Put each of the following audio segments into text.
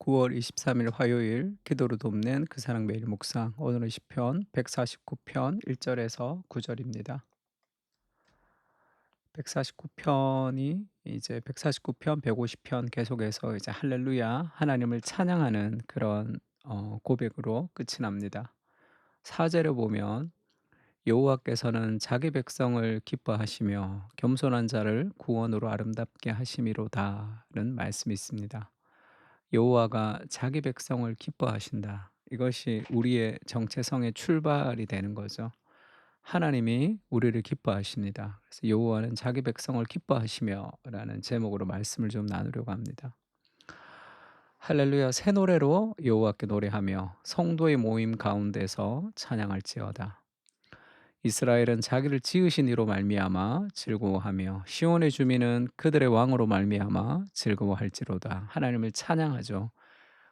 9월 23일 화요일 기도로 돕는 그 사랑 매일 묵상. 오늘은 시편 149편 1절에서 9절입니다. 149편이 이제 149편, 150편 계속해서 이제 할렐루야 하나님을 찬양하는 그런 고백으로 끝이 납니다. 4절에 보면 여호와께서는 자기 백성을 기뻐하시며 겸손한 자를 구원으로 아름답게 하심이로다는 말씀이 있습니다. 여호와가 자기 백성을 기뻐하신다. 이것이 우리의 정체성의 출발이 되는 거죠. 하나님이 우리를 기뻐하십니다. 그래서 여호와는 자기 백성을 기뻐하시며라는 제목으로 말씀을 좀 나누려고 합니다. 할렐루야 새 노래로 여호와께 노래하며 성도의 모임 가운데서 찬양할지어다. 이스라엘은 자기를 지으신 이로 말미암아 즐거워하며 시온의 주민은 그들의 왕으로 말미암아 즐거워할지로다. 하나님을 찬양하죠.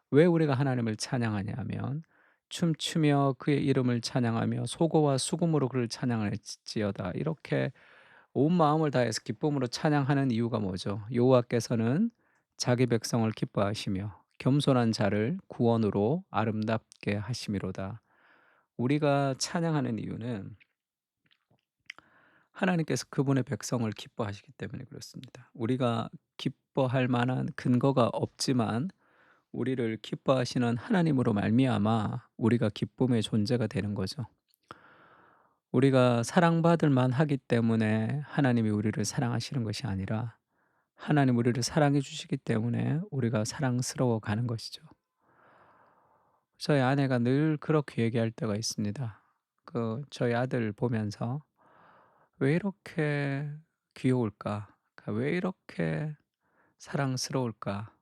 왜 우리가 하나님을 찬양하냐 하면 춤추며 그의 이름을 찬양하며 소고와 수금으로 그를 찬양할지어다. 이렇게 온 마음을 다해서 기쁨으로 찬양하는 이유가 뭐죠? 여호와께서는 자기 백성을 기뻐하시며 겸손한 자를 구원으로 아름답게 하심이로다. 우리가 찬양하는 이유는 하나님께서 그분의 백성을 기뻐하시기 때문에 그렇습니다. 우리가 기뻐할 만한 근거가 없지만 우리를 기뻐하시는 하나님으로 말미암아 우리가 기쁨의 존재가 되는 거죠. 우리가 사랑받을 만하기 때문에 하나님이 우리를 사랑하시는 것이 아니라 하나님 우리를 사랑해 주시기 때문에 우리가 사랑스러워 가는 것이죠. 저희 아내가 늘 그렇게 얘기할 때가 있습니다. 저희 아들 보면서 '왜 이렇게 귀여울까? 왜 이렇게 사랑스러울까?'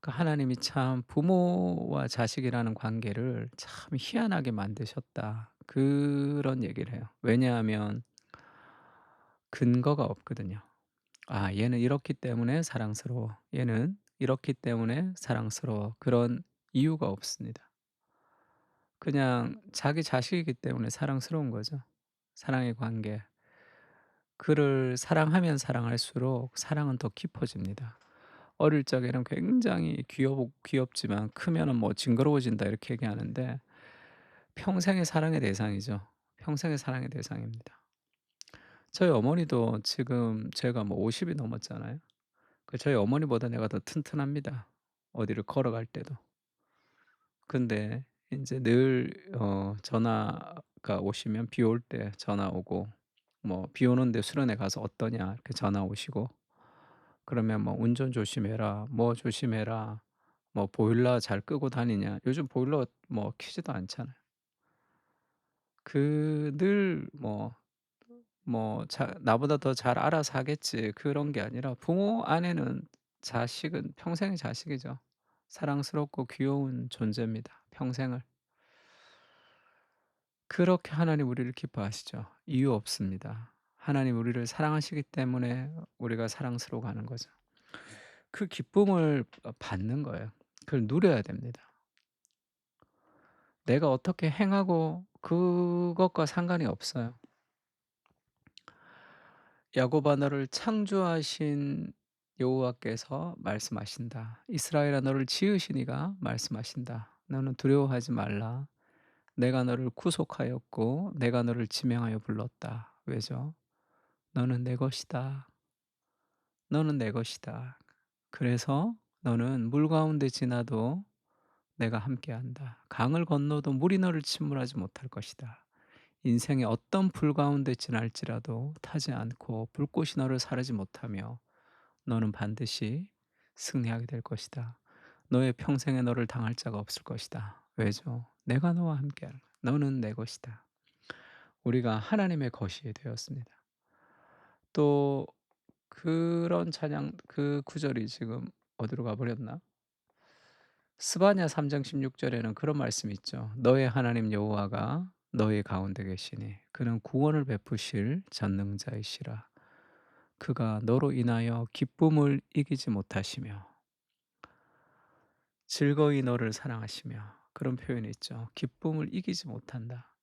하나님이 참 부모와 자식이라는 관계를 참 희한하게 만드셨다. 그런 얘기를 해요. 왜냐하면 근거가 없거든요. '아 얘는 이렇기 때문에 사랑스러워. 얘는 이렇기 때문에 사랑스러워.' 그런 이유가 없습니다. 그냥 자기 자식이기 때문에 사랑스러운 거죠. 사랑의 관계. 그를 사랑하면 사랑할수록 사랑은 더 깊어집니다. 어릴 적에는 굉장히 귀엽지만 크면은 뭐 "징그러워진다." 이렇게 얘기하는데 평생의 사랑의 대상이죠. 평생의 사랑의 대상입니다. 저희 어머니도 지금 제가 뭐 50이 넘었잖아요. 저희 어머니보다 내가 더 튼튼합니다, 어디를 걸어갈 때도. 근데 인제 늘 전화가 오시면 비 올 때 전화 오고 뭐 "비 오는데 수련회 가서 어떠냐?" 이렇게 전화 오시고 그러면 뭐 "운전 조심해라." 뭐 "조심해라." 뭐 "보일러 잘 끄고 다니냐." 요즘 보일러 뭐 켜지도 않잖아요. 늘 나보다 더 잘 알아서 하겠지 그런 게 아니라 부모 안에는 자식은 평생의 자식이죠. 사랑스럽고 귀여운 존재입니다, 평생을. 그렇게 하나님 우리를 기뻐하시죠. 이유 없습니다. 하나님 우리를 사랑하시기 때문에 우리가 사랑스러워 가는 거죠. 그 기쁨을 받는 거예요. 그걸 누려야 됩니다. 내가 어떻게 행하고 그것과 상관이 없어요. 야곱아 너를 창조하신 여호와께서 말씀하신다. 이스라엘아 너를 지으신 이가 말씀하신다. 너는 두려워하지 말라. 내가 너를 구속하였고 내가 너를 지명하여 불렀다. 왜죠? 너는 내 것이다. 너는 내 것이다. 그래서 너는 물 가운데 지나도 내가 함께한다. 강을 건너도 물이 너를 침몰하지 못할 것이다. 인생의 어떤 불 가운데 지날지라도 타지 않고 불꽃이 너를 사르지 못하며 너는 반드시 승리하게 될 것이다. 너의 평생에 너를 당할 자가 없을 것이다. 왜죠? 내가 너와 함께하는 거야. 너는 내 것이다. 우리가 하나님의 것이 되었습니다. 또 그런 찬양 그 구절이 지금 어디로 가 버렸나? 스바냐 3장 16 절에는 그런 말씀이 있죠. "너의 하나님 여호와가 너희 가운데 계시니 그는 구원을 베푸실 전능자이시라. 그가 너로 인하여 기쁨을 이기지 못하시며 즐거이 너를 사랑하시며." 그런 표현이 있죠. 기쁨을 이기지 못한다.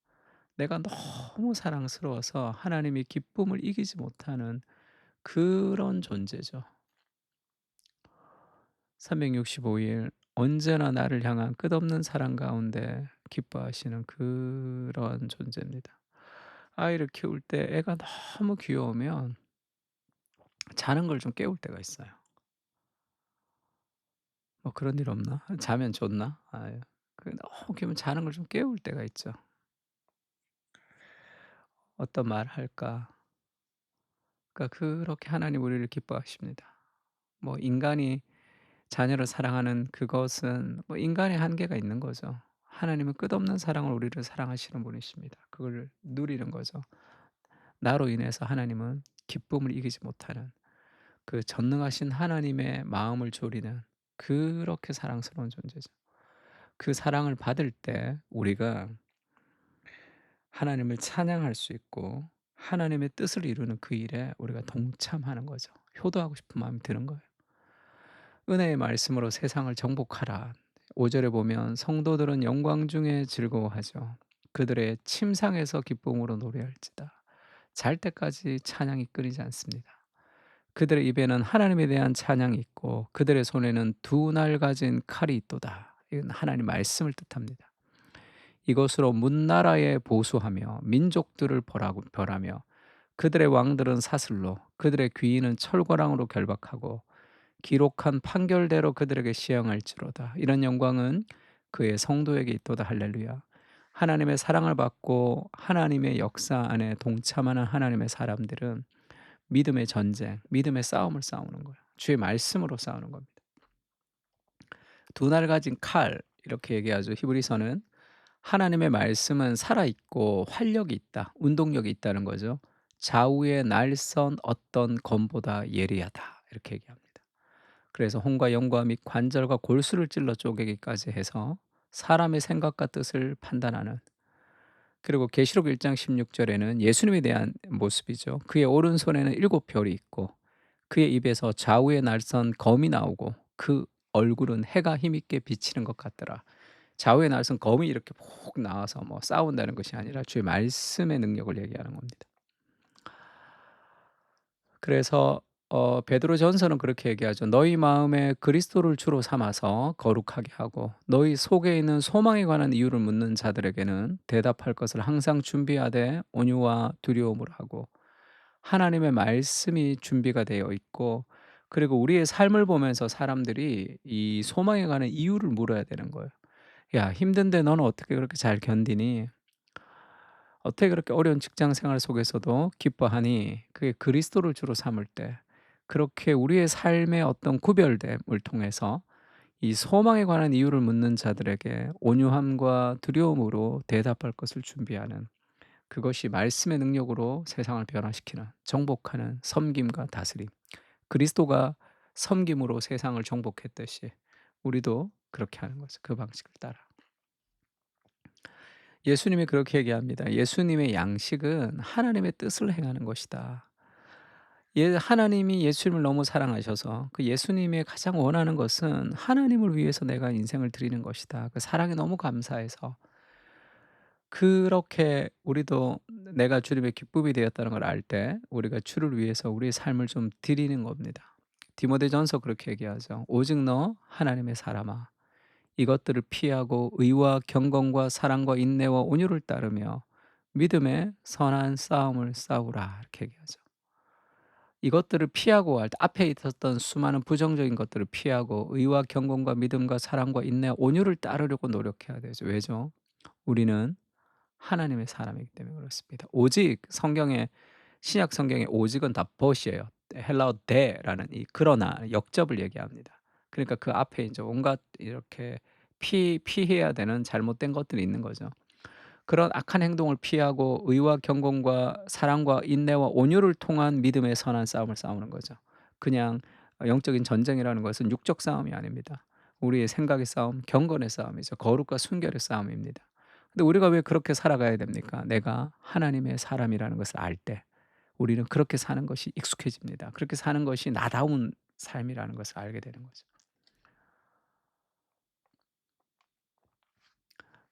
내가 너무 사랑스러워서 하나님이 기쁨을 이기지 못하는 그런 존재죠. 365일 언제나 나를 향한 끝없는 사랑 가운데 기뻐하시는 그러한 존재입니다. 아이를 키울 때 애가 너무 귀여우면 자는 걸 좀 깨울 때가 있어요. 뭐 그런 일 없나? 자면 좋나? 아유. 너무 귀여우면 자는 걸 좀 깨울 때가 있죠. 어떤 말 할까? 그러니까 그렇게 하나님 우리를 기뻐하십니다. 뭐 인간이 자녀를 사랑하는 그것은 뭐 인간의 한계가 있는 거죠. 하나님은 끝없는 사랑을 우리를 사랑하시는 분이십니다. 그걸 누리는 거죠. 나로 인해서 하나님은 기쁨을 이기지 못하는 그 전능하신 하나님의 마음을 졸이는 그렇게 사랑스러운 존재죠. 그 사랑을 받을 때 우리가 하나님을 찬양할 수 있고 하나님의 뜻을 이루는 그 일에 우리가 동참하는 거죠. 효도하고 싶은 마음이 드는 거예요. 은혜의 말씀으로 세상을 정복하라. 5 절에 보면 성도들은 영광 중에 즐거워하죠. 그들의 침상에서 기쁨으로 노래할지다. 잘 때까지 찬양이 끊이지 않습니다. 그들의 입에는 하나님에 대한 찬양이 있고 그들의 손에는 두 날 가진 칼이 있도다. 이건 하나님 말씀을 뜻합니다. 이것으로 문나라에 보수하며 민족들을 벌하며 그들의 왕들은 사슬로 그들의 귀인은 철과랑으로 결박하고 기록한 판결대로 그들에게 시행할지로다. 이런 영광은 그의 성도에게 있도다. 할렐루야. 하나님의 사랑을 받고 하나님의 역사 안에 동참하는 하나님의 사람들은 믿음의 전쟁, 믿음의 싸움을 싸우는 거예요. 주의 말씀으로 싸우는 겁니다. 두 날 가진 칼 이렇게 얘기하죠. 히브리서는 하나님의 말씀은 살아 있고 활력이 있다. 운동력이 있다는 거죠. 좌우의 날선 어떤 검보다 예리하다. 이렇게 얘기합니다. 그래서 혼과 영과 및 관절과 골수를 찔러 쪼개기까지 해서 사람의 생각과 뜻을 판단하는, 그리고 계시록 1장 16 절에는 예수님에 대한 모습이죠. 그의 오른손에는 7 별이 있고 그의 입에서 좌우의 날선 검이 나오고 그 얼굴은 해가 힘있게 비치는 것 같더라. 좌우의 날선 검이 이렇게 폭 나와서 뭐 싸운다는 것이 아니라 주의 말씀의 능력을 얘기하는 겁니다. 그래서 베드로전서는 그렇게 얘기하죠. "너희 마음에 그리스도를 주로 삼아서 거룩하게 하고 너희 속에 있는 소망에 관한 이유를 묻는 자들에게는 대답할 것을 항상 준비하되 온유와 두려움으로 하고." 하나님의 말씀이 준비가 되어 있고, 그리고 우리의 삶을 보면서 사람들이 이 소망에 관한 이유를 물어야 되는 거예요. "야 힘든데 너는 어떻게 그렇게 잘 견디니? 어떻게 그렇게 어려운 직장 생활 속에서도 기뻐하니?" 그게 그리스도를 주로 삼을 때 그렇게 우리의 삶의 어떤 구별됨을 통해서 이 소망에 관한 이유를 묻는 자들에게 온유함과 두려움으로 대답할 것을 준비하는, 그것이 말씀의 능력으로 세상을 변화시키는 정복하는 섬김과 다스림. 그리스도가 섬김으로 세상을 정복했듯이 우리도 그렇게 하는 거죠. 그 방식을 따라. 예수님이 그렇게 얘기합니다. 예수님의 양식은 하나님의 뜻을 행하는 것이다. 하나님이 예수님을 너무 사랑하셔서 그 예수님의 가장 원하는 것은 하나님을 위해서 내가 인생을 드리는 것이다. 그 사랑에 너무 감사해서 그렇게 우리도 내가 주님의 기쁨이 되었다는 걸 알 때 우리가 주를 위해서 우리의 삶을 좀 드리는 겁니다. 디모데전서 그렇게 얘기하죠. "오직 너 하나님의 사람아 이것들을 피하고 의와 경건과 사랑과 인내와 온유를 따르며 믿음의 선한 싸움을 싸우라." 이렇게 얘기하죠. 이것들을 피하고 할 때 앞에 있었던 수많은 부정적인 것들을 피하고 의와 경건과 믿음과 사랑과 인내와 온유를 따르려고 노력해야 되죠. 왜죠? 우리는 하나님의 사람이기 때문에 그렇습니다. 오직 성경에, 신약 성경에 오직은 다 but이에요. 헬라어 대라는 이 그러나 역접을 얘기합니다. 그러니까 그 앞에 이제 온갖 이렇게 피해야 되는 잘못된 것들이 있는 거죠. 그런 악한 행동을 피하고 의와 경건과 사랑과 인내와 온유를 통한 믿음의 선한 싸움을 싸우는 거죠. 그냥 영적인 전쟁이라는 것은 육적 싸움이 아닙니다. 우리의 생각의 싸움, 경건의 싸움이죠. 거룩과 순결의 싸움입니다. 근데 우리가 왜 그렇게 살아가야 됩니까? 내가 하나님의 사람이라는 것을 알 때 우리는 그렇게 사는 것이 익숙해집니다. 그렇게 사는 것이 나다운 삶이라는 것을 알게 되는 거죠.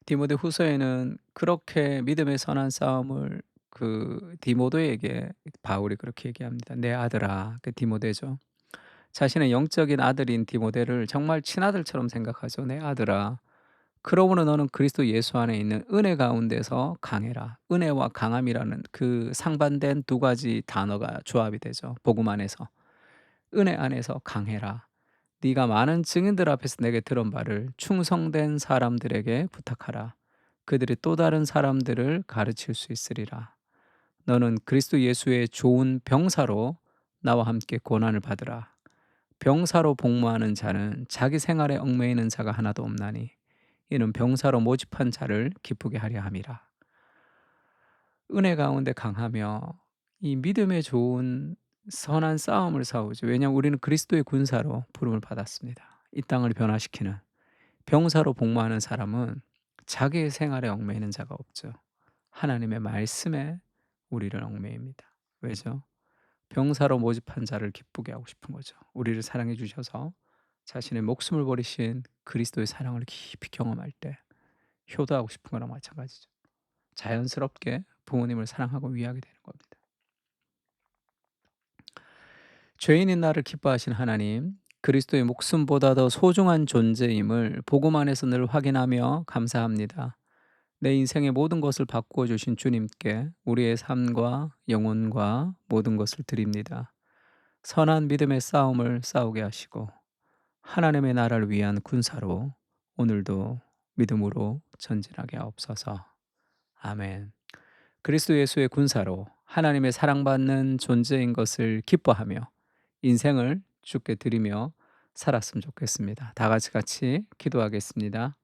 디모데후서에는 그렇게 믿음의 선한 싸움을 그 디모데에게 바울이 그렇게 얘기합니다. "내 아들아." 그 디모데죠. 자신의 영적인 아들인 디모데를 정말 친아들처럼 생각하죠. "내 아들아, 그러므로 너는 그리스도 예수 안에 있는 은혜 가운데서 강해라." 은혜와 강함이라는 그 상반된 두 가지 단어가 조합이 되죠, 복음 안에서. "은혜 안에서 강해라. 네가 많은 증인들 앞에서 내게 들은 바를 충성된 사람들에게 부탁하라. 그들이 또 다른 사람들을 가르칠 수 있으리라. 너는 그리스도 예수의 좋은 병사로 나와 함께 고난을 받으라. 병사로 복무하는 자는 자기 생활에 얽매이는 자가 하나도 없나니 이는 병사로 모집한 자를 기쁘게 하려 함이라." 은혜 가운데 강하며 이 믿음의 좋은 선한 싸움을 싸우죠. 왜냐하면 우리는 그리스도의 군사로 부름을 받았습니다. 이 땅을 변화시키는 병사로 복무하는 사람은 자기의 생활에 얽매이는 자가 없죠. 하나님의 말씀에 우리를 얽매입니다. 왜죠? 병사로 모집한 자를 기쁘게 하고 싶은 거죠. 우리를 사랑해 주셔서 자신의 목숨을 버리신 그리스도의 사랑을 깊이 경험할 때 효도하고 싶은 거랑 마찬가지죠. 자연스럽게 부모님을 사랑하고 위하게 되는 겁니다. 죄인인 나를 기뻐하신 하나님, 그리스도의 목숨보다 더 소중한 존재임을 복음 안에서 늘 확인하며 감사합니다. 내 인생의 모든 것을 바꾸어 주신 주님께 우리의 삶과 영혼과 모든 것을 드립니다. 선한 믿음의 싸움을 싸우게 하시고 하나님의 나라를 위한 군사로 오늘도 믿음으로 전진하게 하옵소서. 아멘. 그리스도 예수의 군사로 하나님의 사랑받는 존재인 것을 기뻐하며 인생을 주께 드리며 살았으면 좋겠습니다. 다 같이 기도하겠습니다.